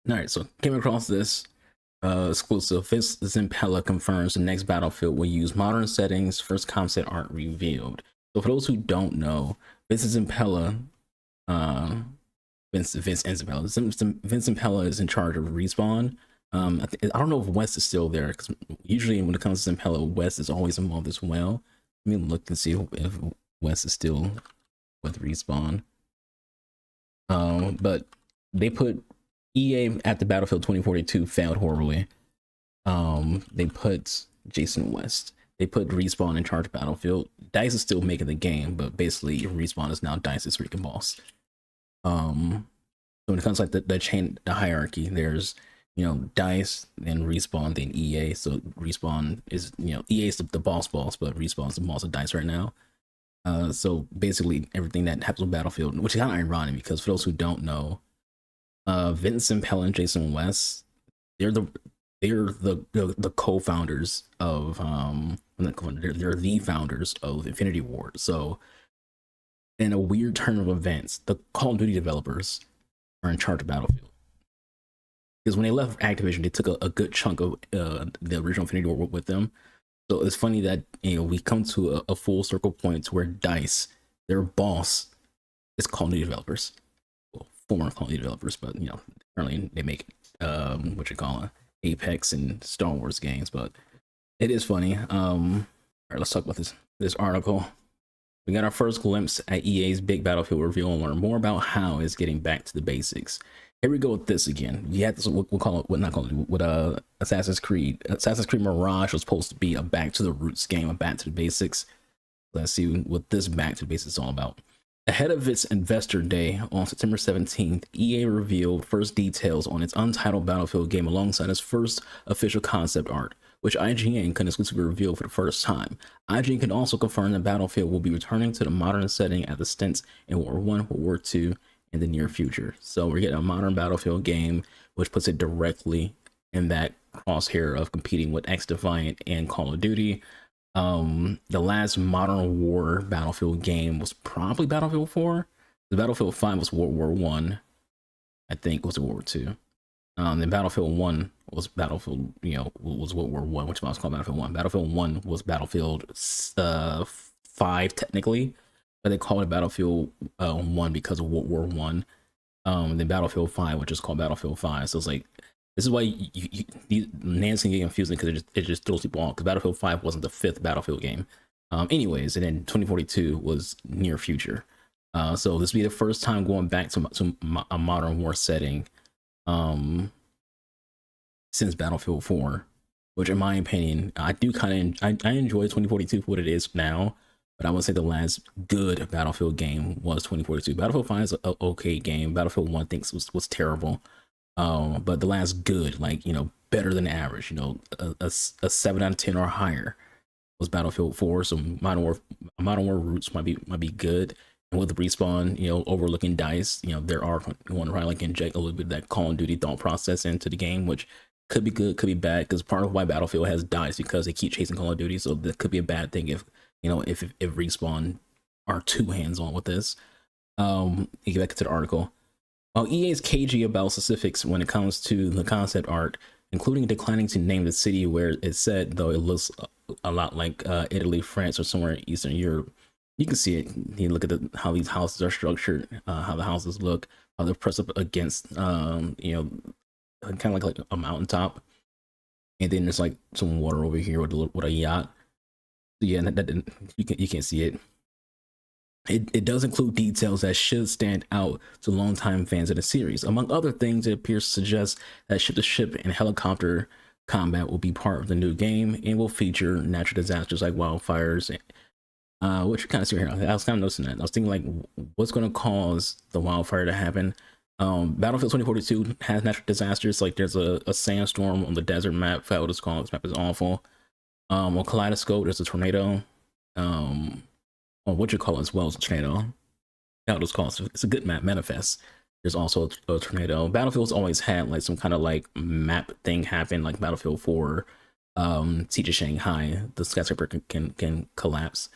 All right, so came across this exclusive. Zampella confirms the next Battlefield will use modern settings. First concept art revealed. So for those who don't know, Vincent Zampella, uh, Vince Zampella, Vincent Zampella is in charge of Respawn. I don't know if West is still there because usually when it comes to Zampella, West is always involved as well. Let me look and see if West is still with Respawn. But they put EA at the Battlefield 2042 failed horribly. They put Jason West. They put Respawn in charge of Battlefield. DICE is still making the game, but basically Respawn is now DICE's freaking boss. So when it comes to like the chain, the hierarchy, there's DICE, then Respawn, then EA. So Respawn is EA is the boss, but Respawn is the boss of DICE right now. So basically everything that happens with Battlefield, which is kind of ironic because for those who don't know, Vincent Zampella and Jason West, they're the co-founders of they're the founders of Infinity Ward. So in a weird turn of events, the Call of Duty developers are in charge of Battlefield. Because when they left Activision, they took a good chunk of the original Infinity Ward with them. So it's funny that we come to a full circle point to where DICE, their boss, is Call of Duty developers. Well, former Call of Duty developers, but currently they make what you call it, Apex and Star Wars games. But it is funny. All right, let's talk about this article. We got our first glimpse at EA's big Battlefield reveal and learn more about how it's getting back to the basics. Here we go with this again. You had this, we'll call it, what Assassin's Creed. Assassin's Creed Mirage was supposed to be a back to the roots game, a back to the basics. Let's see what this back to the basics is all about. Ahead of its investor day on September 17th, EA revealed first details on its untitled Battlefield game alongside its first official concept art, which IGN can exclusively reveal for the first time. IGN can also confirm that Battlefield will be returning to the modern setting at the stints in World War I, World War II in the near future. So we're getting a modern Battlefield game, which puts it directly in that crosshair of competing with X-Defiant and Call of Duty. The last modern war Battlefield game was probably Battlefield 4. The Battlefield 5 was World War 1. I think was World War 2. Then Battlefield 1 was Battlefield, was World War 1, which was called Battlefield 1. Battlefield 1 was Battlefield 5 technically, but they called it Battlefield 1 because of World War 1. Then Battlefield 5, which is called Battlefield 5. So it's like, this is why these names can get confusing because it just throws people off, because Battlefield 5 wasn't the 5th Battlefield game. Anyways, and then 2042 was near future. So this will be the first time going back to a modern war setting since Battlefield 4, which in my opinion, I do kind of I enjoy 2042 for what it is now, but I would say the last good Battlefield game was 2042. Battlefield 5 is an okay game. Battlefield 1 I think was terrible. But the last good, like, better than average, a 7 out of 10 or higher was Battlefield 4. So Modern War Roots might be good. And with the Respawn, overlooking DICE, there are going to probably like inject a little bit of that Call of Duty thought process into the game, which could be good, could be bad, because part of why Battlefield has DICE because they keep chasing Call of Duty. So that could be a bad thing if Respawn are too hands-on with this. You get back to the article. While EA is cagey about specifics when it comes to the concept art, including declining to name the city where it's set, though it looks a lot like Italy, France, or somewhere in Eastern Europe, you can see it. You look at how these houses are structured, how the houses look, how they're pressed up against, kind of like a mountaintop, and then there's like some water over here with a yacht. So yeah, you can't see it. It does include details that should stand out to longtime fans of the series. Among other things, it appears to suggest that ship-to-ship and helicopter combat will be part of the new game and will feature natural disasters like wildfires, which you kind of see here. I was kind of noticing that. I was thinking, like, what's going to cause the wildfire to happen? Battlefield 2042 has natural disasters. Like, there's a sandstorm on the desert map. I what it's called. This map is awful. On Kaleidoscope, there's a tornado. Or what you call it as well as a tornado. How it's called. It's a good map. Manifest. There's also a tornado. Battlefield's always had like some kind of like map thing happen, like Battlefield 4, Siege of Shanghai. The skyscraper can collapse.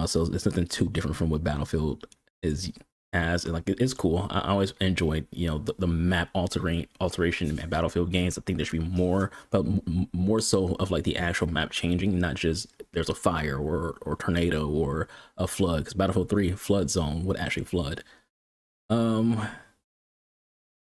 So it's nothing too different from what Battlefield is has, and like it's cool. I always enjoyed, the map alteration in Battlefield games. I think there should be more, but more so of like the actual map changing, not just there's a fire or tornado or a flood. Because Battlefield 3 flood zone would actually flood. Um,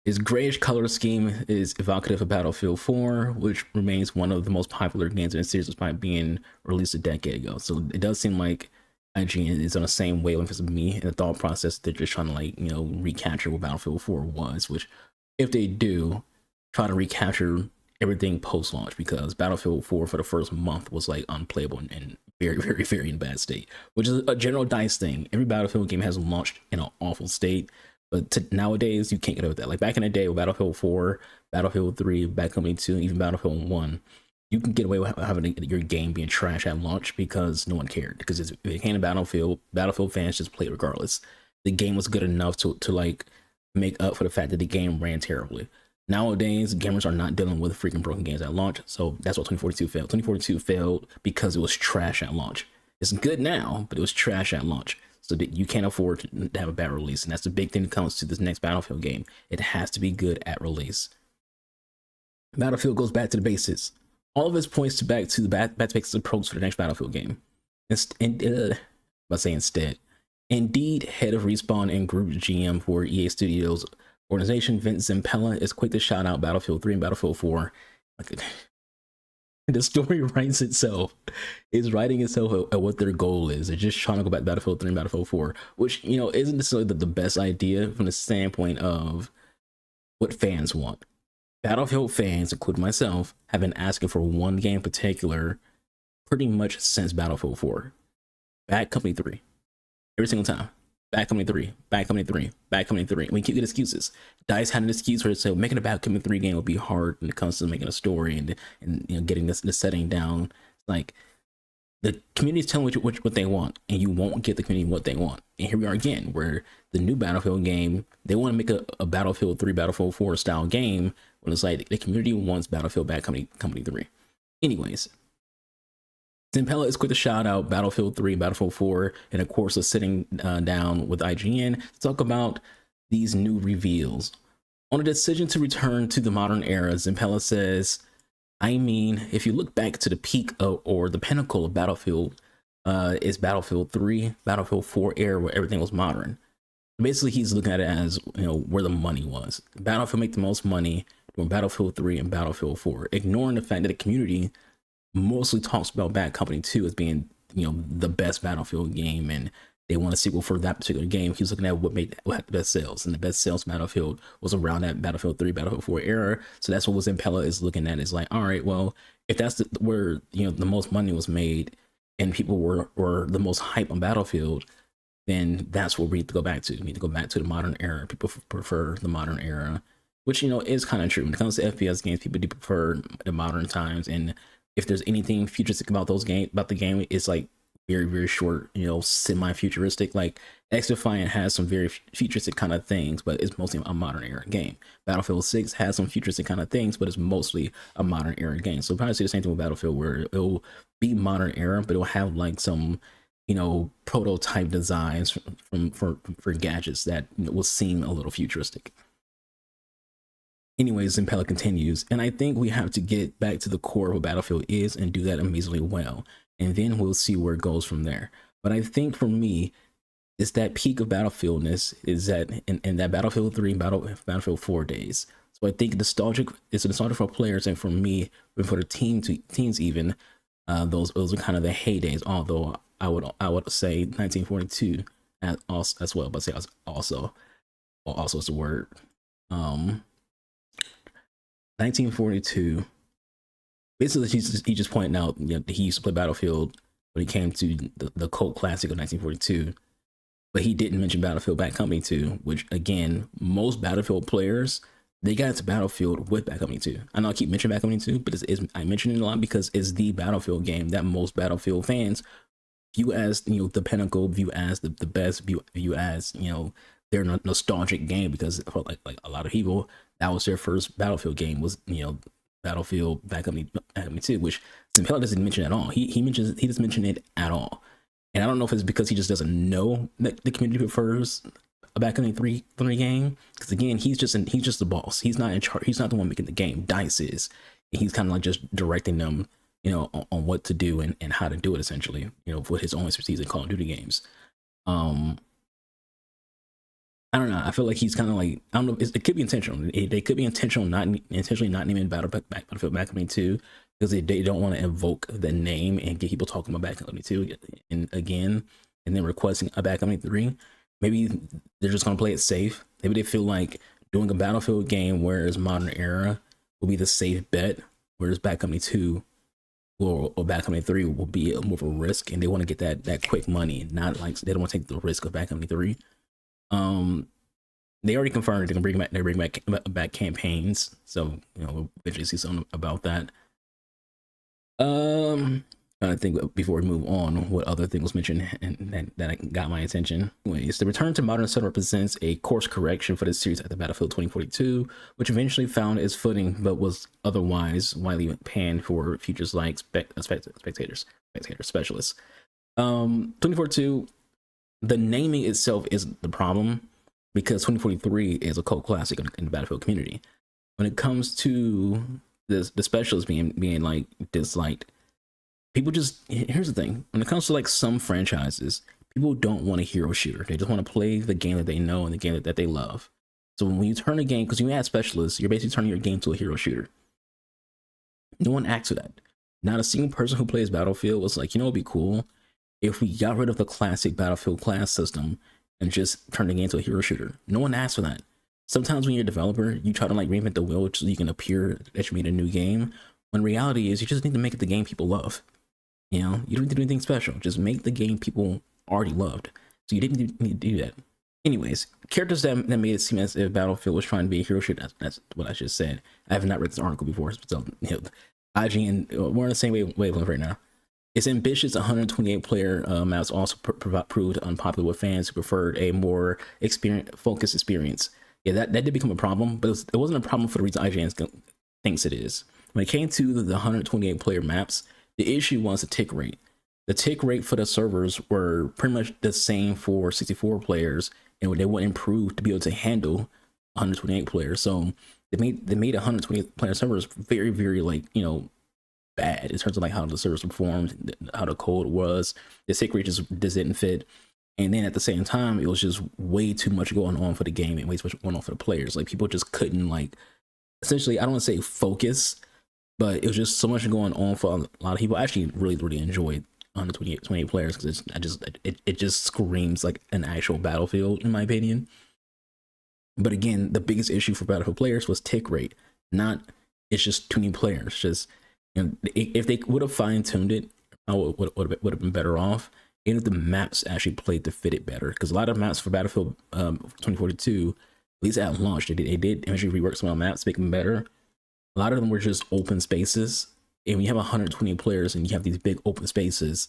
his grayish color scheme is evocative of Battlefield 4, which remains one of the most popular games in the series despite being released a decade ago. So it does seem like IGN is on the same wavelength as me in the thought process. They're just trying to recapture what Battlefield 4 was, which if they do, try to recapture everything post-launch, because Battlefield 4 for the first month was like unplayable and very, very, very in bad state, which is a general DICE thing. Every Battlefield game has launched in an awful state. But nowadays, you can't get away with that. Like back in the day with Battlefield 4, Battlefield 3, Bad Company 2, even Battlefield 1, you can get away with having your game being trash at launch because no one cared. Because if it came to Battlefield fans just played regardless. The game was good enough to like make up for the fact that the game ran terribly. Nowadays, gamers are not dealing with freaking broken games at launch. So that's what 2042 failed. 2042 failed because it was trash at launch. It's good now, but it was trash at launch. So that you can't afford to have a bad release. And that's the big thing that comes to this next Battlefield game. It has to be good at release. Battlefield goes back to the basics. All of this points back to the back to basics approach for the next Battlefield game. Instead, indeed, head of Respawn and Group GM for EA Studios organization, Vince Zampella, is quick to shout out Battlefield 3 and Battlefield 4. The story writes itself. Is writing itself at what their goal is. They're just trying to go back to Battlefield 3 and Battlefield 4, which, isn't necessarily the best idea from the standpoint of what fans want. Battlefield fans, including myself, have been asking for one game in particular pretty much since Battlefield 4. Bad Company 3. Every single time. Bad Company 3, Bad Company 3, Bad Company 3. And we keep getting excuses. DICE had an excuse for it, so making a Bad Company 3 game will be hard when it comes to making a story and getting the setting down. Like, the community is telling what they want, and you won't get the community what they want. And here we are again, where the new Battlefield game, they want to make a Battlefield 3, Battlefield 4 style game, when it's like the community wants Battlefield Bad Company 3. Anyways, Zampella is quick to shout out Battlefield 3, Battlefield 4, and of course, sitting down with IGN to talk about these new reveals. On a decision to return to the modern era, Zampella says, I mean, if you look back to the peak or the pinnacle of Battlefield, is Battlefield 3, Battlefield 4 era where everything was modern. Basically, he's looking at it as, where the money was. Battlefield make the most money when Battlefield 3 and Battlefield 4, ignoring the fact that the community mostly talks about Bad Company 2 as being, the best Battlefield game, and they want a sequel for that particular game. He's looking at what had the best sales, and the best sales Battlefield was around that Battlefield 3, Battlefield 4 era. So that's what Zampella is looking at. Is like, all right, well, if that's where the most money was made, and people were the most hype on Battlefield, then that's what we need to go back to. We need to go back to the modern era. People prefer the modern era, which is kind of true. When it comes to FPS games, people do prefer the modern times, and if there's anything futuristic about the game, it's like very, very short, semi-futuristic. Like X-Defiant has some very futuristic kind of things, but it's mostly a modern era game. Battlefield 6 has some futuristic kind of things, but it's mostly a modern era game. So probably see the same thing with Battlefield, where it'll be modern era, but it'll have like some, prototype designs for gadgets that will seem a little futuristic. Anyways, Zampella continues, and I think we have to get back to the core of what Battlefield is and do that amazingly well, and then we'll see where it goes from there. But I think for me, it's that peak of Battlefieldness is that in that Battlefield 3, Battlefield 4 days. So I think it's nostalgic for players, and for me, and for the teams even, those are kind of the heydays. Although I would say 1942 as well, but say also is the word. 1942. Basically, he just pointed out he used to play Battlefield when he came to the cult classic of 1942, but he didn't mention Battlefield Bad Company 2, which again, most Battlefield players, they got into Battlefield with Bad Company 2. I know I keep mentioning Bad Company 2, but I mention it a lot because it's the Battlefield game that most Battlefield fans view as the pinnacle, view as the best, view as their nostalgic game, because for like a lot of people, that was their first Battlefield game, was Battlefield Bad Company 2, which Zampella doesn't mention at all. He doesn't mention it at all. And I don't know if it's because he just doesn't know that the community prefers a Backcountry three game, because again, he's just the boss. He's not in charge. He's not the one making the game. Dice is. And he's kind of like just directing them, on what to do and how to do it, essentially, with his own expertise in Call of Duty games. I don't know. I feel like he's kind of like, I don't know. It could be intentional. They could be intentionally not naming Battlefield Backcountry 2 because they don't want to invoke the name and get people talking about Backcountry 2 and again, and then requesting a Backcountry 3. Maybe they're just gonna play it safe. Maybe they feel like doing a Battlefield game, whereas Modern Era will be the safe bet, whereas Backcountry 2 or Backcountry 3 will be more of a risk, and they want to get that quick money, not like they don't want to take the risk of Backcountry 3. They already confirmed they're bring back campaigns, so we'll eventually see something about that. I think before we move on, what other thing was mentioned and that got my attention. Anyways, the return to Modern Sun represents a course correction for the series after Battlefield 2042, which eventually found its footing, but was otherwise widely panned for features like spectator specialists. 2042, the naming itself is the problem, because 2043 is a cult classic in the Battlefield community. When it comes to the specialists being like disliked, people just, here's the thing, when it comes to like some franchises, people don't want a hero shooter. They just want to play the game that they know and the game that they love. So when you turn a game, because you add specialists, you're basically turning your game to a hero shooter. No one asked for that. Not a single person who plays Battlefield was like, it'd be cool if we got rid of the classic Battlefield class system and just turn the game into a hero shooter. No one asked for that. Sometimes when you're a developer, you try to like reinvent the wheel so you can appear that you made a new game. When reality is, you just need to make it the game people love. You don't need to do anything special. Just make the game people already loved. So you didn't need to do that. Anyways, characters that made it seem as if Battlefield was trying to be a hero shooter. That's what I just said. I have not read this article before. So IGN, we're on the same wavelength right now. Its ambitious 128 player maps also proved unpopular with fans who preferred a more focused experience. Yeah, that did become a problem, but it wasn't a problem for the reason IGN thinks it is. When it came to the 128 player maps, the issue was the tick rate. The tick rate for the servers were pretty much the same for 64 players, and they would improve to be able to handle 128 players. So they made 128 player servers very, very bad in terms of like how the servers performed, how the code was. The tick rate just didn't fit. And then at the same time, it was just way too much going on for the game and way too much going on for the players. Like people just couldn't essentially, I don't want to say focus, but it was just so much going on for a lot of people. I actually really, really enjoyed 128 players because it just screams like an actual Battlefield in my opinion. But again, the biggest issue for Battlefield players was tick rate, not it's just too many players. Just if they would have fine-tuned it, I would have been better off. And if the maps actually played to fit it better, because a lot of maps for Battlefield 2042, at least at launch, they did eventually rework some of the maps, make them better. A lot of them were just open spaces, and when you have 120 players and you have these big open spaces,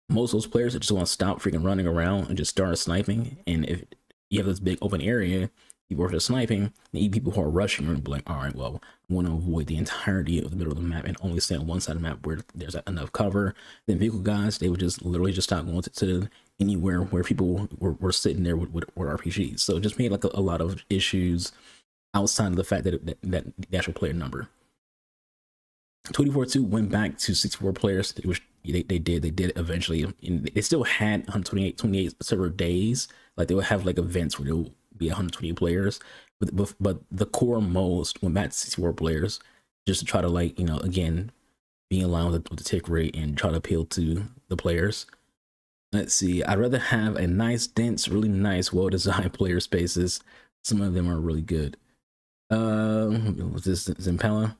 most of those players just want to stop freaking running around and just start sniping. And if you have this big open area, people are just sniping, and people who are rushing are like, all right, well, I want to avoid the entirety of the middle of the map and only stay on one side of the map where there's enough cover. Then vehicle guys, they would just literally just stop going to anywhere where people were sitting there with RPGs. So it just made like a lot of issues outside of the fact that the actual player number. 2042 went back to 64 players, which they did eventually. And they still had 28 server days. Like they would have like events where they'll be 120 players, but the core most went back to 64 players just to try to again be in line with the tick rate and try to appeal to the players. Let's see, I'd rather have a nice, dense, really nice, well-designed player spaces. Some of them are really good. Was this Zampella?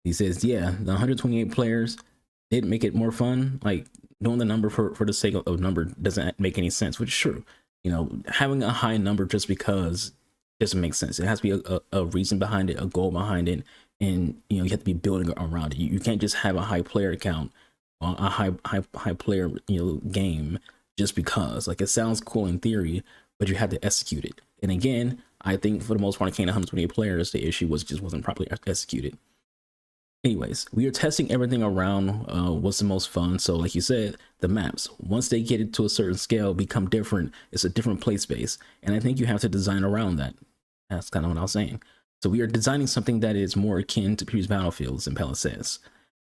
He says, yeah, the 128 players did make it more fun. Like doing the number for the sake of number doesn't make any sense, which is true. Having a high number just because doesn't make sense. It has to be a reason behind it, a goal behind it, and you have to be building around it. You can't just have a high player count, a high player game just because. Like it sounds cool in theory, but you have to execute it. And again, I think for the most part, it came to 128 players. The issue just wasn't properly executed. Anyways, we are testing everything around what's the most fun. So like you said, the maps, once they get it to a certain scale, become different. It's a different play space, and I think you have to design around that. That's kind of what I was saying. So we are designing something that is more akin to previous battlefields, Zampella says.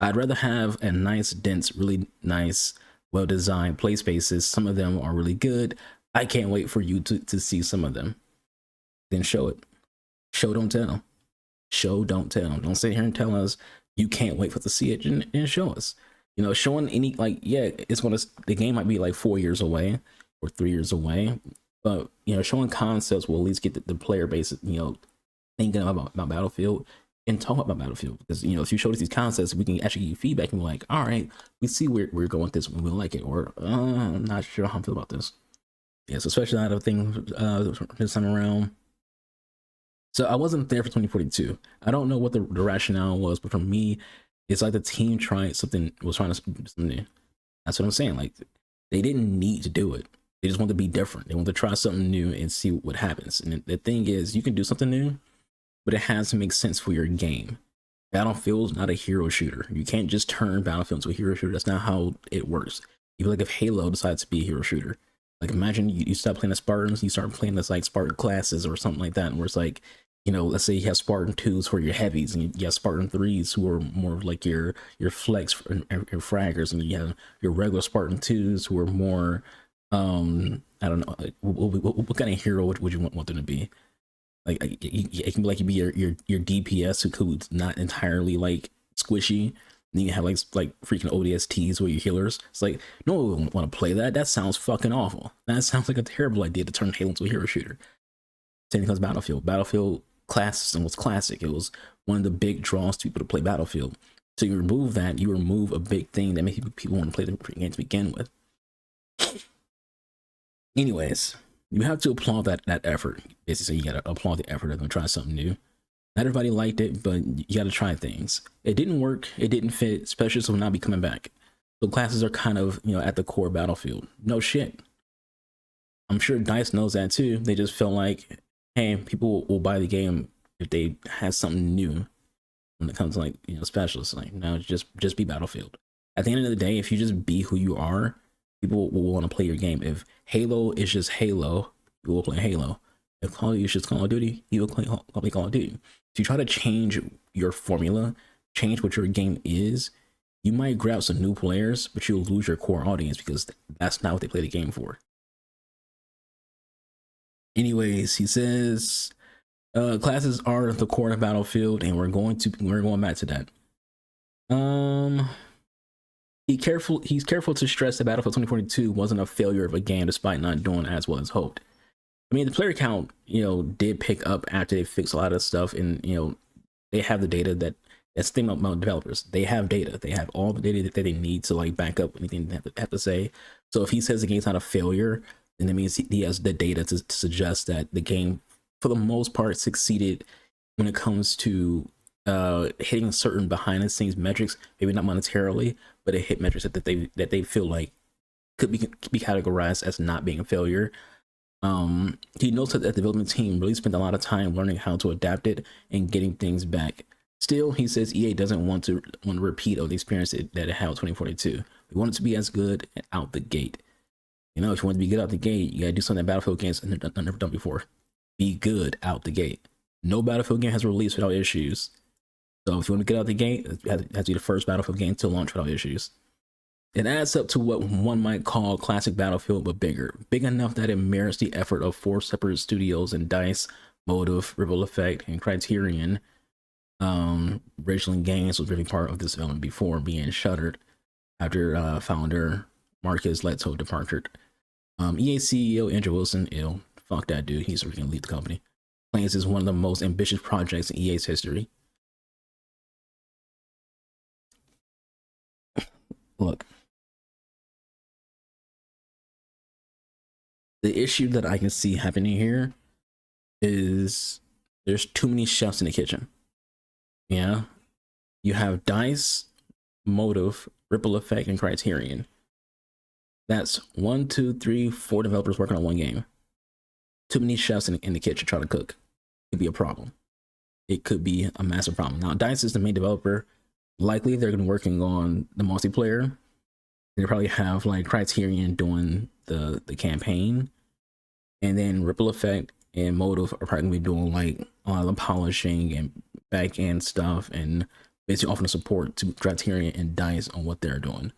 I'd rather have a nice, dense, really nice, well-designed play spaces. Some of them are really good. I can't wait for you to see some of them. Then show it. Show, don't tell. Show, don't tell. Don't sit here and tell us you can't wait for to see it and show us. You know, showing any, like, yeah, it's gonna, the game might be like 4 years away or 3 years away, but you know, showing concepts will at least get the player base, you know, thinking about Battlefield and talk about Battlefield. Because you know, if you show us these concepts, we can actually give feedback and be like, all right, we see where we're going with this, we like it, or I'm not sure how I feel about this. Yes, especially out of things this time around. So I wasn't there for 2042. I don't know what the rationale was, but for me, it's like the team tried something, was trying to do something new. That's what I'm saying. Like, they didn't need to do it. They just want to be different. They want to try something new and see what happens. And the thing is, you can do something new, but it has to make sense for your game. Battlefield's not a hero shooter. You can't just turn Battlefield into a hero shooter. That's not how it works. Even like if Halo decides to be a hero shooter, like imagine you stop playing the Spartans, you start playing this like Spartan classes or something like that, where it's like, you know, let's say you have Spartan 2s for your heavies, and you have Spartan 3s who are more like your flex and your fraggers, and you have your regular Spartan 2s who are more, I don't know, what kind of hero would you want them to be? Like it can be like, you be your DPS who's not entirely like squishy. And you have like freaking ODSTs or your healers. It's like, no one would want to play that. That sounds fucking awful. That sounds like a terrible idea to turn Halo into a hero shooter. Same thing as Battlefield. Battlefield class system was classic. It was one of the big draws to people to play Battlefield. So you remove that, you remove a big thing that makes people want to play the game to begin with. Anyways, you have to applaud that effort. Basically, you gotta applaud the effort of them trying something new. Not everybody liked it, but you gotta try things. It didn't work, it didn't fit, specialists will not be coming back. So classes are kind of, you know, at the core Battlefield. No shit. I'm sure DICE knows that too. They just feel like, hey, people will buy the game if they have something new when it comes to, like, you know, specialists. Like, no, just be Battlefield. At the end of the day, if you just be who you are, people will want to play your game. If Halo is just Halo, you will play Halo. If Call of Duty is just Call of Duty, you will play Call of Duty. If you try to change your formula, change what your game is, you might grab some new players, but you'll lose your core audience because that's not what they play the game for. Anyways, he says classes are the core of Battlefield, and we're going back to that. He's careful to stress that Battlefield 2042 wasn't a failure of a game despite not doing as well as hoped. I mean, the player count, you know, did pick up after they fixed a lot of stuff, and you know, they have the data that's the thing about developers. They have data. They have all the data that they need to like back up anything they have to say. So if he says the game's not a failure, then that means he has the data to suggest that the game, for the most part, succeeded when it comes to hitting certain behind the scenes metrics. Maybe not monetarily, but it hit metrics that they feel like could be categorized as not being a failure. He notes that the development team really spent a lot of time learning how to adapt it and getting things back. Still, he says EA doesn't want to repeat of the experience that it had with 2042. We want it to be as good out the gate. You know, if you want to be good out the gate, you gotta do something that Battlefield games have never done before. Be good out the gate. No Battlefield game has released without issues. So if you want to get out the gate, it has to be the first Battlefield game to launch without issues. It adds up to what one might call classic Battlefield, but bigger. Big enough that it merits the effort of 4 separate studios in DICE, Motive, Ripple Effect, and Criterion. Ridgeland Games was really part of this development before being shuttered after founder Marcus Leto departed. EA CEO Andrew Wilson, ill. Fuck that dude. He's going to leave the company. Claims is one of the most ambitious projects in EA's history. Look, the issue that I can see happening here is there's too many chefs in the kitchen. Yeah, you have DICE, Motive, Ripple Effect, and Criterion. That's 1, 2, 3, 4 developers working on one game. Too many chefs in the kitchen trying to cook. It could be a problem. It could be a massive problem. Now, DICE is the main developer. Likely they're gonna be working on the multiplayer. They probably have like Criterion doing the campaign, and then Ripple Effect and Motive are probably gonna be doing like a lot of the polishing and back end stuff, and basically offering support to Criterion and Dice on what they're doing.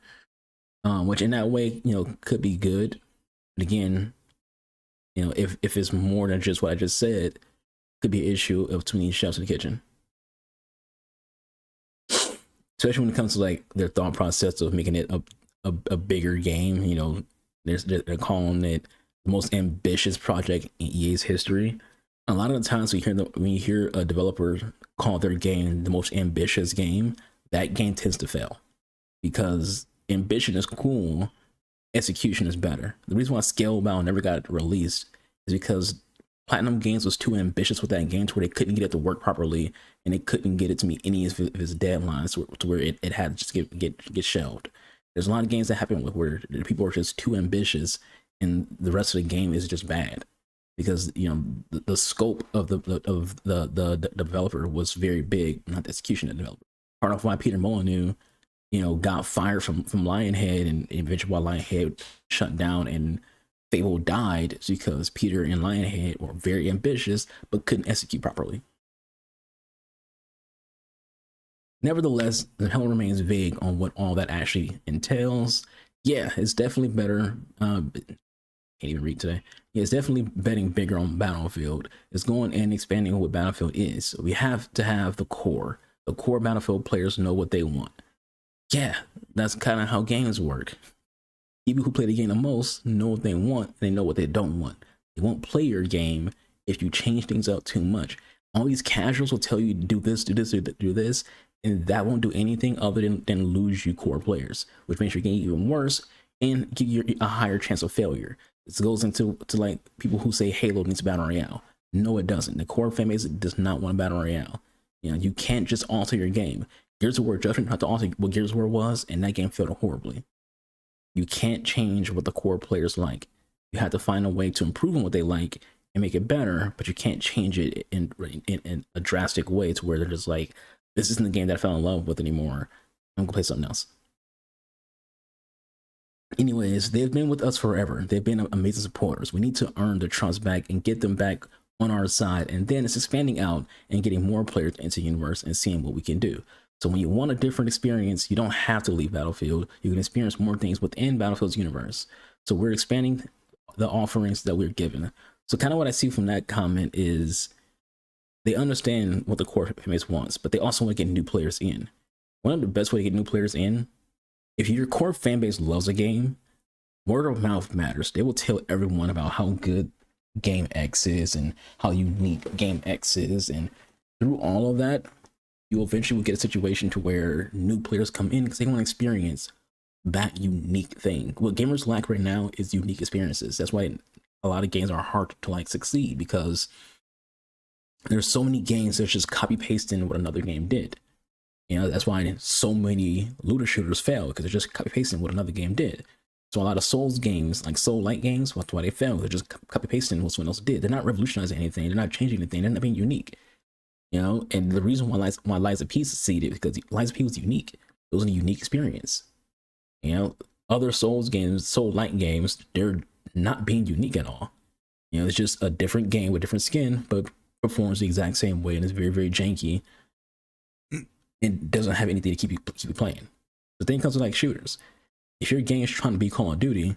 Which in that way, could be good. But again, if it's more than just what I just said, could be an issue of too many chefs in the kitchen. Especially when it comes to like their thought process of making it a bigger game. They're calling it the most ambitious project in EA's history. A lot of the times when you hear a developer call their game the most ambitious game, that game tends to fail because ambition is cool, execution is better. The reason why Scalebound never got released is because Platinum Games was too ambitious with that game to where they couldn't get it to work properly, and they couldn't get it to meet any of his deadlines to where it had to just get shelved. There's a lot of games that happen where people are just too ambitious, and the rest of the game is just bad because the scope of the developer was very big, not the execution of the developer. Part of why Peter Molyneux got fired from Lionhead, and eventually while Lionhead shut down and Fable died, is because Peter and Lionhead were very ambitious but couldn't execute properly. Nevertheless, the hell remains vague on what all that actually entails. Yeah, it's definitely better. Can't even read today. Yeah, it's definitely betting bigger on Battlefield. It's going and expanding on what Battlefield is. So we have to have the core. The core Battlefield players know what they want. Yeah, that's kind of how games work. People who play the game the most know what they want, and they know what they don't want. They won't play your game if you change things up too much. All these casuals will tell you do this, do this, do this, and that won't do anything other than lose you core players, which makes your game even worse and give you a higher chance of failure. This goes into like people who say Halo needs a battle royale. No, it doesn't. The core fan base does not want a battle royale. You can't just alter your game. Gears of War Judgment had to alter what Gears of War was, and that game failed horribly. You can't change what the core players like. You have to find a way to improve on what they like and make it better, but you can't change it in a drastic way to where they're just like, this isn't the game that I fell in love with anymore. I'm gonna play something else. Anyways, they've been with us forever. They've been amazing supporters. We need to earn their trust back and get them back on our side. And then it's expanding out and getting more players into the universe and seeing what we can do. So when you want a different experience, you don't have to leave Battlefield. You can experience more things within Battlefield's universe. So we're expanding the offerings that we're given. So kind of what I see from that comment is they understand what the core fan base wants, but they also want to get new players in. One of the best way to get new players in, if your core fan base loves a game, word of mouth matters. They will tell everyone about how good Game X is and how unique Game X is. And through all of that, you eventually will get a situation to where new players come in because they want to experience that unique thing. What gamers lack right now is unique experiences. That's why a lot of games are hard to like succeed, because there's so many games that's just copy pasting what another game did. That's why so many looter shooters fail, because they're just copy pasting what another game did. So a lot of Souls games, like Soul-like games, that's why they fail. They're just copy pasting what someone else did. They're not revolutionizing anything. They're not changing anything. They're not being unique. And the reason why Lies of P succeeded because Lies of P was unique. It was a unique experience. Other Souls games, Soul-like games, they're not being unique at all. It's just a different game with different skin, but performs the exact same way and is very, very janky. It doesn't have anything to keep you playing. The thing comes with like shooters. If your game is trying to be Call of Duty,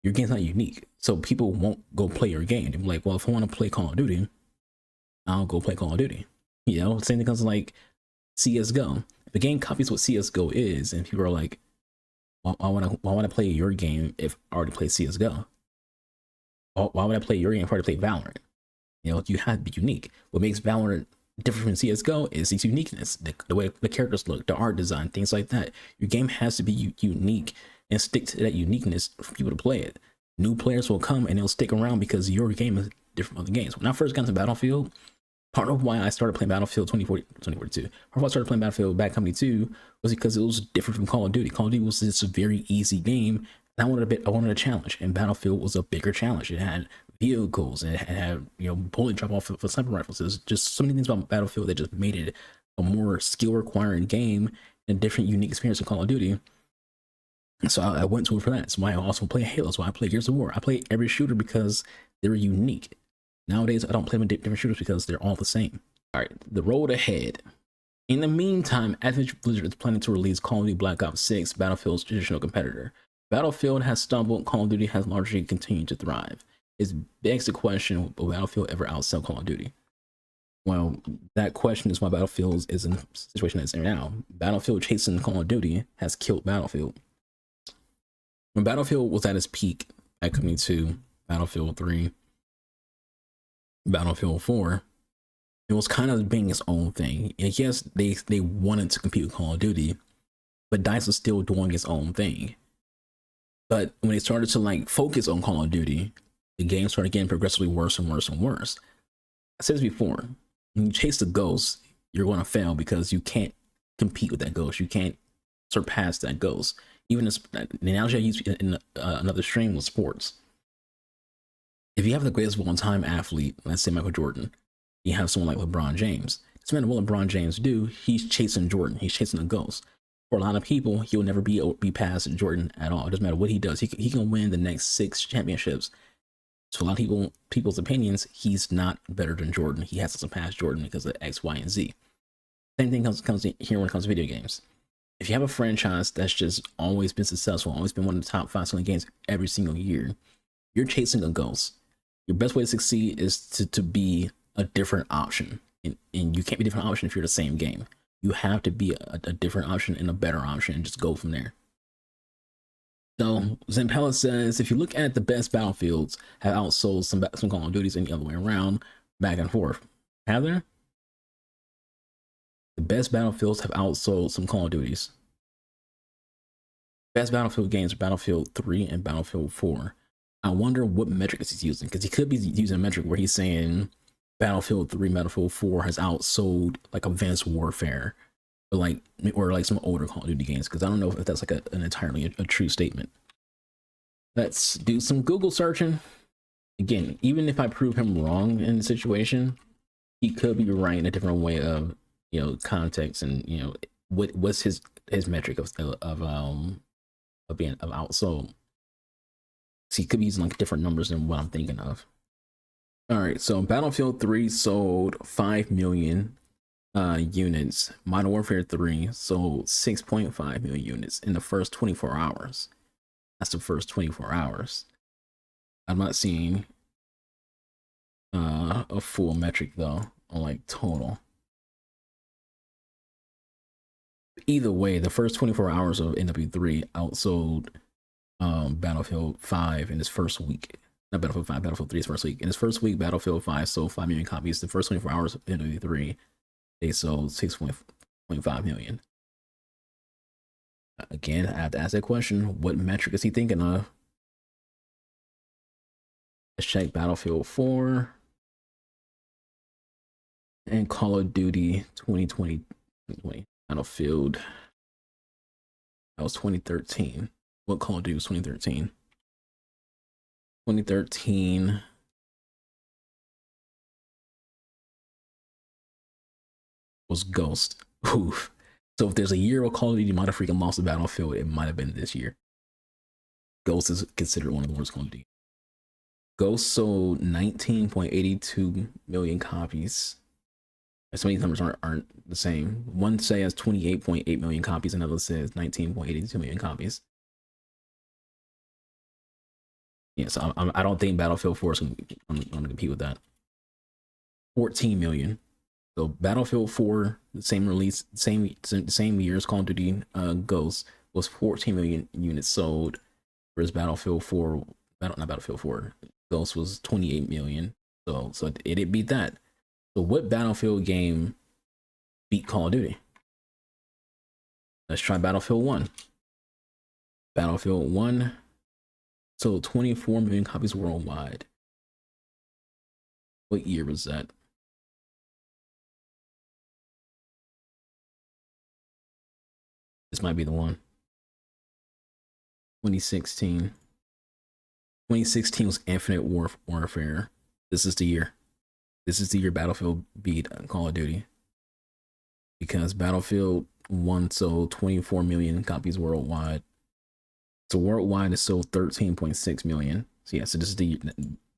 your game's not unique. So people won't go play your game. They'll be like, well, if I want to play Call of Duty, I'll go play Call of Duty. Same thing comes with like CSGO. If a game copies what CSGO is, and people are like, well, I want to play your game if I already play CSGO. Why would I play your game if I already play Valorant? You have to be unique. What makes Valorant different from CSGO is its uniqueness, the way the characters look, the art design, things like that. Your game has to be unique and stick to that uniqueness for people to play it. New players will come and they'll stick around because your game is different from other games. When I first got into Battlefield, part of why I started playing Battlefield 2042, part of why I started playing Battlefield Bad Company 2 was because it was different from Call of Duty. Call of Duty was just a very easy game. And I wanted a challenge, and Battlefield was a bigger challenge. It had vehicles, and it had bullet drop off for sniper rifles. There's just so many things about Battlefield that just made it a more skill requiring game and a different unique experience in Call of Duty. So I went to it for that. That's why I also play Halo. That's why I play Gears of War. I play every shooter because they're unique. Nowadays, I don't play different shooters because they're all the same. All right, the road ahead. In the meantime, Activision Blizzard is planning to release Call of Duty Black Ops 6, Battlefield's traditional competitor. Battlefield has stumbled, Call of Duty has largely continued to thrive. It begs the question, will Battlefield ever outsell Call of Duty? Well, that question is why Battlefield is in the situation that's in now. Battlefield chasing Call of Duty has killed Battlefield. When Battlefield was at its peak, at coming to Battlefield 3, Battlefield 4, it was kind of being its own thing. And yes, they wanted to compete with Call of Duty, but DICE was still doing its own thing. But when they started to like focus on Call of Duty, the game started getting progressively worse and worse and worse. I said this before, when you chase the ghost, you're going to fail because you can't compete with that ghost. You can't surpass that ghost. Even the analogy I used in another stream was sports. If you have the greatest of all time athlete, let's say Michael Jordan, you have someone like LeBron James. It doesn't matter what LeBron James do, he's chasing Jordan. He's chasing a ghost. For a lot of people, he'll never be past Jordan at all. It doesn't matter what he does. He can win the next 6 championships. So a lot of people's opinions, he's not better than Jordan. He has to surpass Jordan because of X, Y, and Z. Same thing comes here when it comes to video games. If you have a franchise that's just always been successful, always been one of the top 5 selling games every single year, you're chasing a ghost. Your best way to succeed is to be a different option. And you can't be a different option if you're the same game. You have to be a different option and a better option and just go from there. So Zampella says, if you look at the best Battlefields have outsold some Call of Duties and the other way around, back and forth. Have there? The best Battlefields have outsold some Call of Duties. Best Battlefield games are Battlefield 3 and Battlefield 4. I wonder what metric is he using, because he could be using a metric where he's saying Battlefield 3, Battlefield 4 has outsold like Advanced Warfare, or like some older Call of Duty games, because I don't know if that's like an entirely a true statement. Let's do some Google searching. Again, even if I prove him wrong in the situation, he could be right in a different way of, you know, context and, you know, what's his metric of being outsold. So he could be using like different numbers than what I'm thinking of. All right, so Battlefield 3 sold 5 million units. Modern Warfare 3 sold 6.5 million units in the first 24 hours. That's the first 24 hours. I'm not seeing a full metric though on like total. Either way, the first 24 hours of NW3 outsold Battlefield 5 in its first week. Not Battlefield 5, Battlefield 3's first week. In its first week, Battlefield 5 sold 5 million copies. The first 24 hours of NW3, they sold 6.5 million. Again, I have to ask that question. What metric is he thinking of? Let's check Battlefield 4 and Call of Duty 2020. Battlefield. That was 2013. What Call of Duty was 2013? 2013. Was Ghost. Oof. So if there's a year of Call of Duty might have freaking lost the Battlefield, it might have been this year. Ghost is considered one of the worst Call of Duty. Ghost sold 19.82 million copies. Some of these numbers aren't the same. One says 28.8 million copies, another says 19.82 million copies. Yeah, so I don't think Battlefield 4 is going to compete with that. 14 million. So Battlefield 4, the same release, same year as Call of Duty Ghost, was 14 million units sold, whereas Battlefield 4, not Battlefield 4, Ghost was 28 million. So it did beat that. So what Battlefield game beat Call of Duty? Let's try Battlefield 1. Battlefield 1 sold 24 million copies worldwide. What year was that? This might be the one. 2016. 2016 was Infinite Warfare. This is the year. This is the year Battlefield beat Call of Duty. because Battlefield 1 sold 24 million copies worldwide. So worldwide it sold 13.6 million. So yeah, so this is the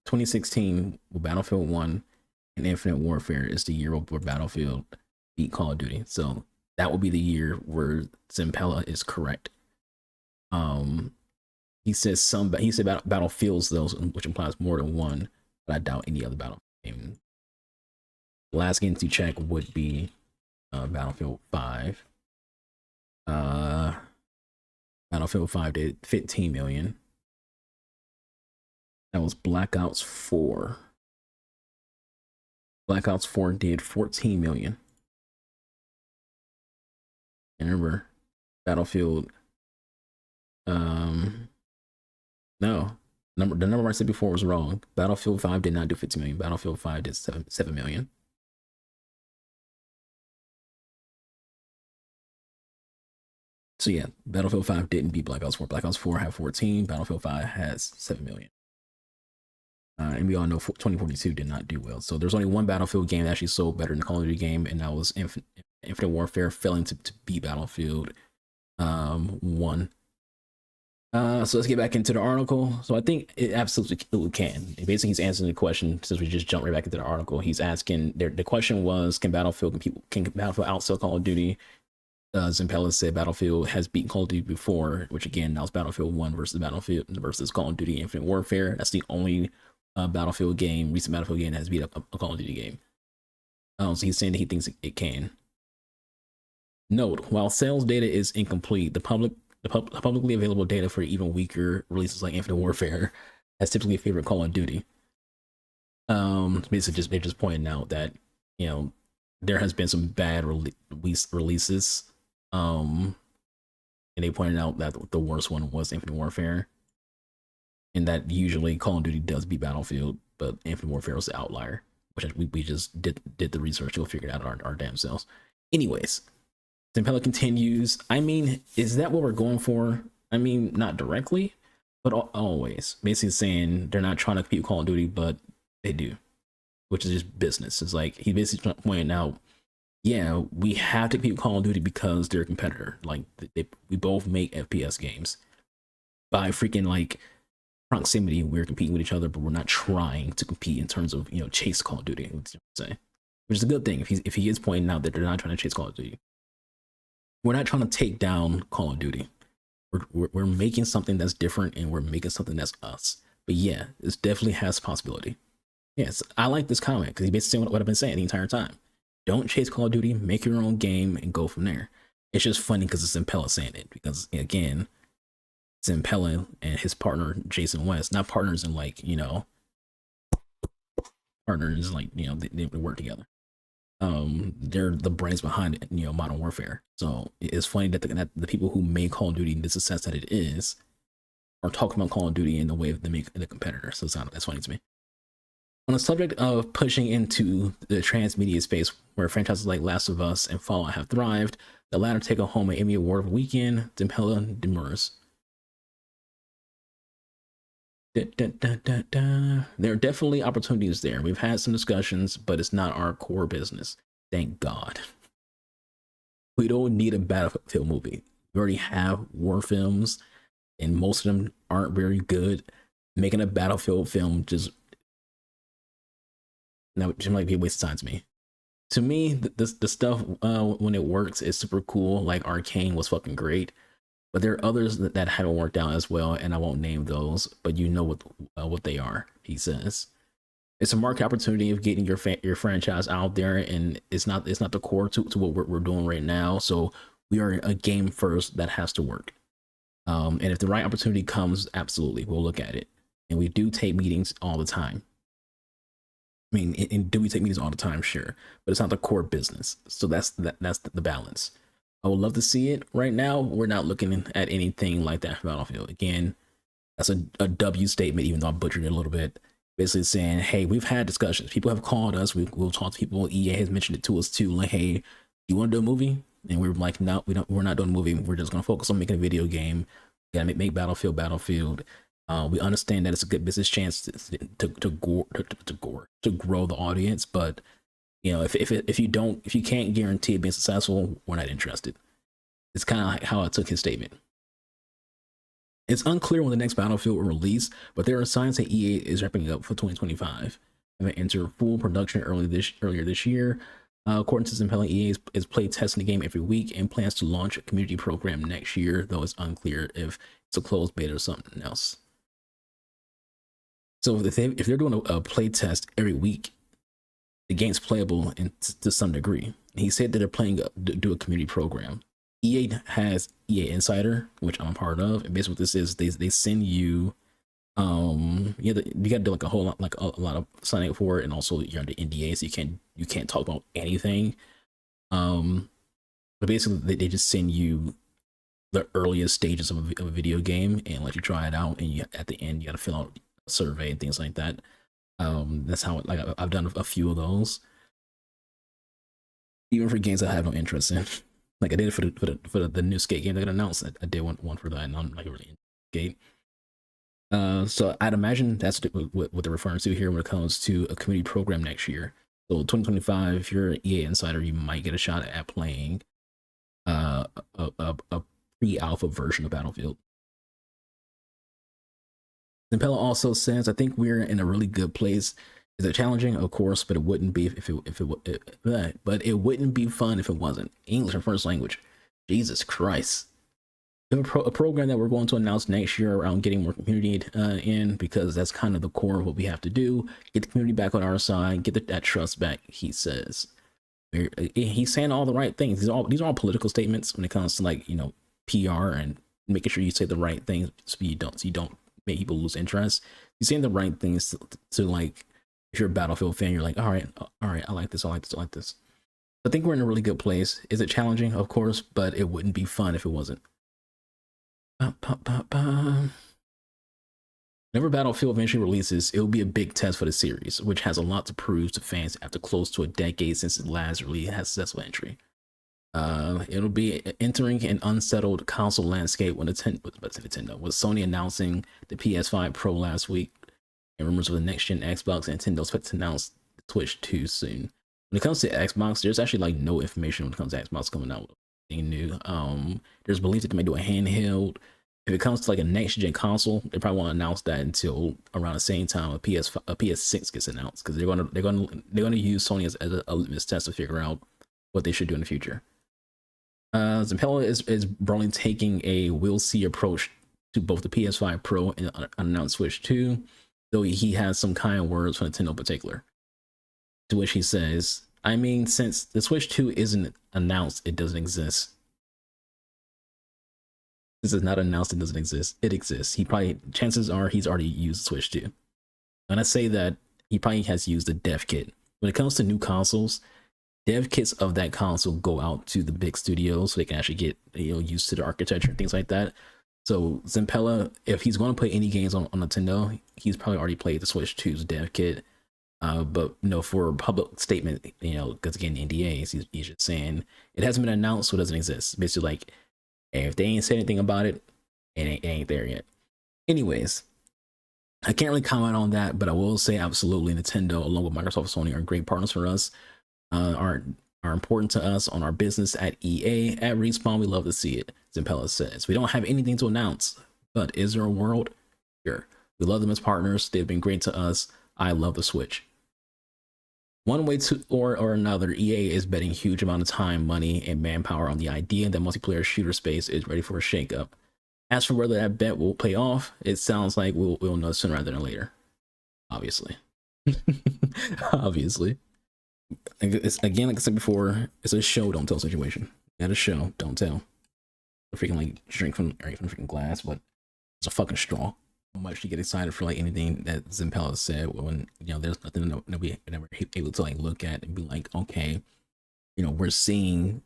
2016 Battlefield 1 and Infinite Warfare is the year where Battlefield beat Call of Duty. So that will be the year where Zampella is correct. He says he said Battlefields though, which implies more than one, but I doubt any other Battlefield game. The last game to check would be Battlefield 5. Battlefield 5 did 15 million. That was Black Ops 4. Black Ops 4 did 14 million. And remember, Battlefield, no, the number I said before was wrong. Battlefield 5 did not do 50 million. Battlefield 5 did 7 million. So yeah, Battlefield 5 didn't beat Black Ops 4. Black Ops 4 had 14. Battlefield 5 has 7 million. And we all know 2042 did not do well. So there's only one Battlefield game that actually sold better than the Call of Duty game, and that was Infinite Warfare, failing to beat Battlefield 1. So let's get back into the article. So I think it absolutely can. Basically, he's answering the question since we just jumped right back into the article. He's asking, the question was, can Battlefield outsell Call of Duty? Zampella said Battlefield has beaten Call of Duty before, which again, that was Battlefield 1 versus Call of Duty Infinite Warfare. That's the only recent Battlefield game that has beat up a Call of Duty game. So he's saying that he thinks it can. Note, while sales data is incomplete, the publicly available data for even weaker releases like Infinite Warfare has typically favored Call of Duty. Basically, they're just pointing out that, you know, there has been some bad releases. And they pointed out that the worst one was Infinite Warfare, and that usually Call of Duty does beat Battlefield, but Infinite Warfare was the outlier, which we just did the research. We'll figure it out our damn selves. Anyways, Zampella continues. I mean, is that what we're going for? I mean, not directly, but always. Basically saying they're not trying to compete with Call of Duty, but they do, which is just business. It's like he basically pointing out, yeah, we have to compete with Call of Duty because they're a competitor. Like we both make FPS games. By freaking like proximity, we're competing with each other, but we're not trying to compete in terms of, you know, chase Call of Duty. Say, which is a good thing if he is pointing out that they're not trying to chase Call of Duty. We're not trying to take down Call of Duty. We're making something that's different, and we're making something that's us. But yeah, this definitely has possibility. Yes, I like this comment because he's basically saying what I've been saying the entire time. Don't chase Call of Duty, make your own game, and go from there. It's just funny because it's Zampella saying it, because again, Zampella and his partner Jason West, not partners in like, you know, partners like, you know, they work together. They're the brains behind, you know, Modern Warfare. So it's funny that the people who made Call of Duty the success that it is are talking about Call of Duty in the way they make the competitor. So that's funny to me. On the subject of pushing into the transmedia space, where franchises like Last of Us and Fallout have thrived, the latter take home an Emmy Award of the weekend. Zampella demurs. There are definitely opportunities there. We've had some discussions, but it's not our core business. Thank God. We don't need a Battlefield movie. We already have war films, and most of them aren't very good. Making a Battlefield film just might be a waste of time to me. To me, the stuff when it works is super cool. Like Arcane was fucking great, but there are others that haven't worked out as well, and I won't name those. But you know what they are. He says it's a market opportunity of getting your franchise out there, and it's not the core to what we're doing right now. So we are a game first that has to work. And if the right opportunity comes, absolutely, we'll look at it. And we do take meetings all the time. I mean, and do we take meetings all the time? Sure, but it's not the core business. So that's the balance. I would love to see it. Right now, we're not looking at anything like that for Battlefield. Again, that's a W statement, even though I butchered it a little bit. Basically saying, hey, we've had discussions. People have called us. We'll talk to people. EA has mentioned it to us too. Like, hey, you want to do a movie? And we're like, no, we're not doing a movie. We're just going to focus on making a video game. We gotta make Battlefield. We understand that it's a good business chance to grow the audience, but You know, if you can't guarantee being successful, we're not interested. It's kind of like how I took his statement. It's unclear when the next Battlefield will release, but there are signs that EA is wrapping up for 2025 and will enter full production earlier this year. According to Zampella, EA is play testing the game every week and plans to launch a community program next year, though it's unclear if it's a closed beta or something else. So if they're doing a play test every week, the game's playable to some degree. He said that they're planning to do a community program. EA has EA Insider, which I'm a part of, and basically what this is, they send you you gotta do like a whole lot, like a lot of signing up for it, and also you're under NDA, so you can't talk about anything. But basically they just send you the earliest stages of a video game and let you try it out, and you at the end you gotta fill out a survey and things like that. That's how like I've done a few of those, even for games I have no interest in. Like I did it for the new Skate game that got announced. I did one for that, and I'm like really into Skate. So I'd imagine that's what they're referring to here when it comes to a community program next year. So 2025, if you're an EA Insider, you might get a shot at playing a pre-alpha version of Battlefield. Zampella also says, I think we're in a really good place. Is it challenging? Of course, but it wouldn't be but it wouldn't be fun if it wasn't. English and first language. Jesus Christ. We have a program that we're going to announce next year around getting more community in, because that's kind of the core of what we have to do. Get the community back on our side, get that trust back, he says. He's saying all the right things. These are all political statements when it comes to, like, you know, PR and making sure you say the right things so you don't make people lose interest. He's saying the right things to like, if you're a Battlefield fan, you're like, all right, I like this, I like this, I like this. I think we're in a really good place. Is it challenging? Of course, but it wouldn't be fun if it wasn't. Whenever Battlefield eventually releases, it will be a big test for the series, which has a lot to prove to fans after close to a decade since it last really has successful entry. It'll be entering an unsettled console landscape with Sony announcing the PS5 Pro last week, and rumors of the next-gen Xbox, and Nintendo's expect to announce the Switch 2 soon. When it comes to Xbox, there's actually like no information when it comes to Xbox coming out with anything new. There's belief that they may do a handheld. If it comes to like a next-gen console, they probably won't announce that until around the same time a PS6 gets announced, because they're gonna use Sony as a litmus test to figure out what they should do in the future. Zampella is broadly taking a we'll see approach to both the PS5 Pro and unannounced Switch 2, though he has some kind words for Nintendo in particular. To which he says, I mean, since the Switch 2 isn't announced, it doesn't exist. This is not announced, it doesn't exist. It exists. Chances are he's already used Switch 2. When I say that, he probably has used the dev kit. When it comes to new consoles, dev kits of that console go out to the big studios so they can actually get, you know, used to the architecture and things like that. So Zampella, if he's going to play any games on Nintendo, he's probably already played the Switch 2's dev kit. But you know, for a public statement, you know, because again, NDAs, he's just saying it hasn't been announced, so it doesn't exist. Basically, like, if they ain't said anything about it, it ain't there yet. Anyways, I can't really comment on that, but I will say absolutely Nintendo, along with Microsoft and Sony, are great partners for us. Are important to us on our business at EA. At Respawn, we love to see it, Zampella says. We don't have anything to announce, but is there a world? Sure. We love them as partners. They've been great to us. I love the Switch. One way to or another, EA is betting huge amount of time, money, and manpower on the idea that multiplayer shooter space is ready for a shakeup. As for whether that bet will pay off, it sounds like we'll know sooner rather than later. Obviously. Obviously. It's, again, like I said before, it's a show, don't tell situation. You got a show, don't tell. Freaking like drink from freaking glass, but it's a fucking straw. How much you get excited for like anything that Zampella said when, you know, there's nothing that we never able to like look at and be like, okay, you know, we're seeing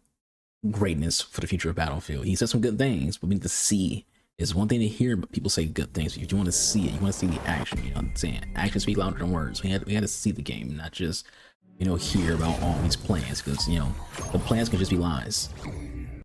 greatness for the future of Battlefield. He said some good things, but we need to see. It's one thing to hear people say good things, but you want to see it. You want to see the action. You know what I'm saying? Actions speak louder than words. We had to see the game, not just, you know, hear about all these plans, because, you know, the plans can just be lies.